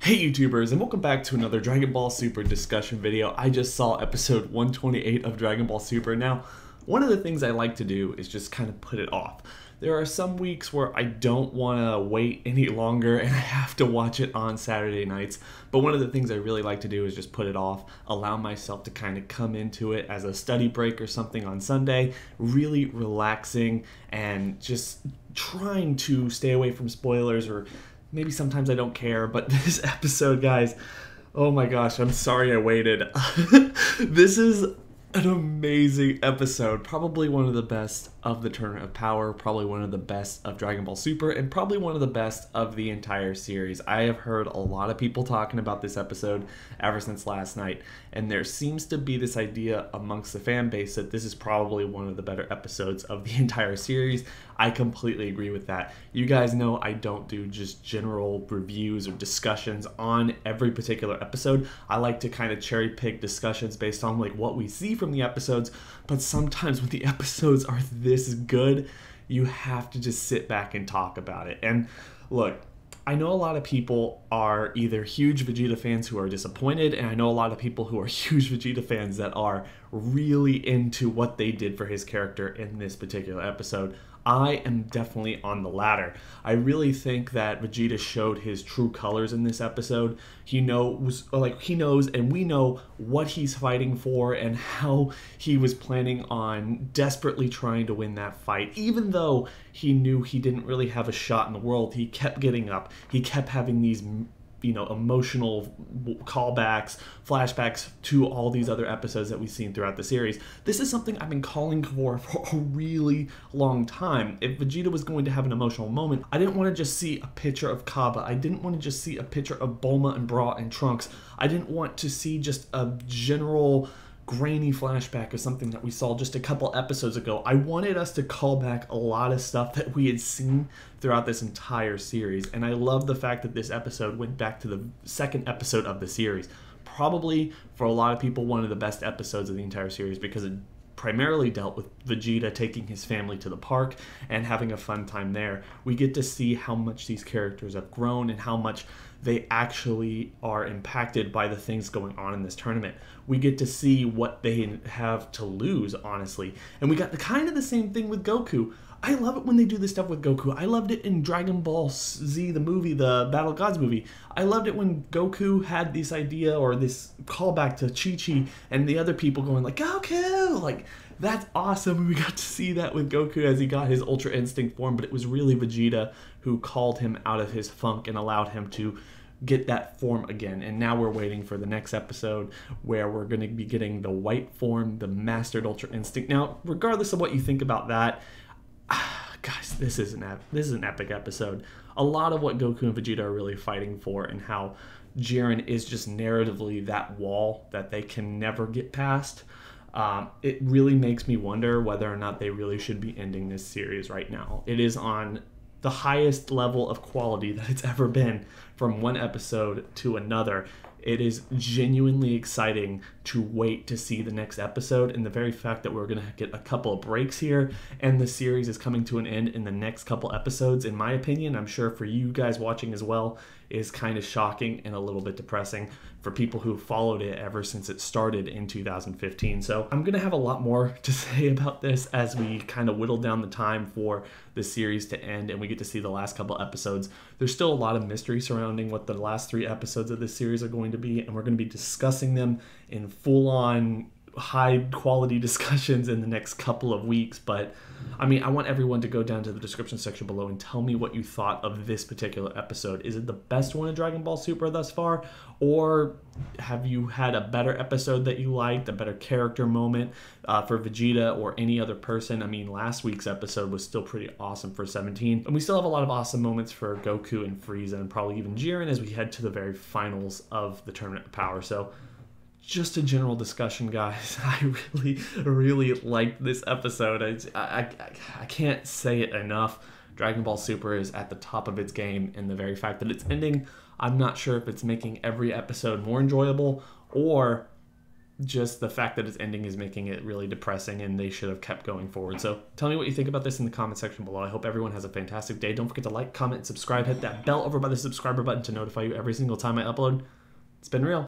Hey YouTubers, and welcome back to another Dragon Ball Super discussion video. I just saw episode 128 of Dragon Ball Super. Now, one of the things I like to do is just kind of put it off. There are some weeks where I don't want to wait any longer and I have to watch it on Saturday nights. But one of the things I really like to do is just put it off, allow myself to kind of come into it as a study break or something on Sunday, really relaxing and just trying to stay away from spoilers, or maybe sometimes I don't care. But this episode, guys, oh my gosh, I'm sorry I waited. This is an amazing episode. Probably one of the best of the Tournament of Power, probably one of the best of Dragon Ball Super, and probably one of the best of the entire series. I have heard a lot of people talking about this episode ever since last night, and there seems to be this idea amongst the fan base that this is probably one of the better episodes of the entire series. I completely agree with that. You guys know I don't do just general reviews or discussions on every particular episode. I like to kind of cherry pick discussions based on like what we see from the episodes, but sometimes when the episodes are this good, you have to just sit back and talk about it. And look, I know a lot of people are either huge Vegeta fans who are disappointed, and I know a lot of people who are huge Vegeta fans that are really into what they did for his character in this particular episode. I am definitely on the latter. I really think that Vegeta showed his true colors in this episode. He knows and we know what he's fighting for and how he was planning on desperately trying to win that fight. Even though he knew he didn't really have a shot in the world, he kept getting up. He kept having these emotional callbacks, flashbacks to all these other episodes that we've seen throughout the series. This is something I've been calling for a really long time. If Vegeta was going to have an emotional moment, I didn't want to just see a picture of Kaba. I didn't want to just see a picture of Bulma and Bra and Trunks. I didn't want to see just a general grainy flashback or something that we saw just a couple episodes ago. I wanted us to call back a lot of stuff that we had seen throughout this entire series, and I love the fact that this episode went back to the second episode of the series. Probably, for a lot of people, one of the best episodes of the entire series because it primarily dealt with Vegeta taking his family to the park and having a fun time there. We get to see how much these characters have grown and how much they actually are impacted by the things going on in this tournament. We get to see what they have to lose, honestly. And we got kind of the same thing with Goku. I love it when they do this stuff with Goku. I loved it in Dragon Ball Z, the movie, the Battle of Gods movie. I loved it when Goku had this idea or this callback to Chi-Chi and the other people going like, Goku! Like, that's awesome. We got to see that with Goku as he got his Ultra Instinct form, but it was really Vegeta who called him out of his funk and allowed him to get that form again. And now we're waiting for the next episode where we're going to be getting the white form, the Mastered Ultra Instinct. Now, regardless of what you think about that, guys, this is an epic episode. A lot of what Goku and Vegeta are really fighting for, and how Jiren is just narratively that wall that they can never get past. It really makes me wonder whether or not they really should be ending this series right now. It is on the highest level of quality that it's ever been from one episode to another. It is genuinely exciting to wait to see the next episode, and the very fact that we're going to get a couple of breaks here and the series is coming to an end in the next couple episodes, in my opinion, I'm sure for you guys watching as well, is kind of shocking and a little bit depressing for people who followed it ever since it started in 2015. So I'm going to have a lot more to say about this as we kind of whittle down the time for the series to end and we get to see the last couple episodes. There's still a lot of mystery surrounding what the last 3 episodes of this series are going to be, and we're going to be discussing them in full-on high quality discussions in the next couple of weeks. But I mean, I want everyone to go down to the description section below and tell me what you thought of this particular episode. Is it the best one in Dragon Ball Super thus far, or have you had a better episode that you liked, a better character moment for Vegeta or any other person? I mean, last week's episode was still pretty awesome for 17, and we still have a lot of awesome moments for Goku and Frieza and probably even Jiren as we head to the very finals of the Tournament of Power. So just a general discussion, guys. I really liked this episode. I can't say it enough. Dragon Ball Super is at the top of its game, and the very fact that it's ending, I'm not sure if it's making every episode more enjoyable or just the fact that it's ending is making it really depressing, and they should have kept going forward. So tell me what you think about this in the comment section below. I hope everyone has a fantastic day. Don't forget to like, comment, subscribe, hit that bell over by the subscriber button to notify you every single time I upload. It's been real.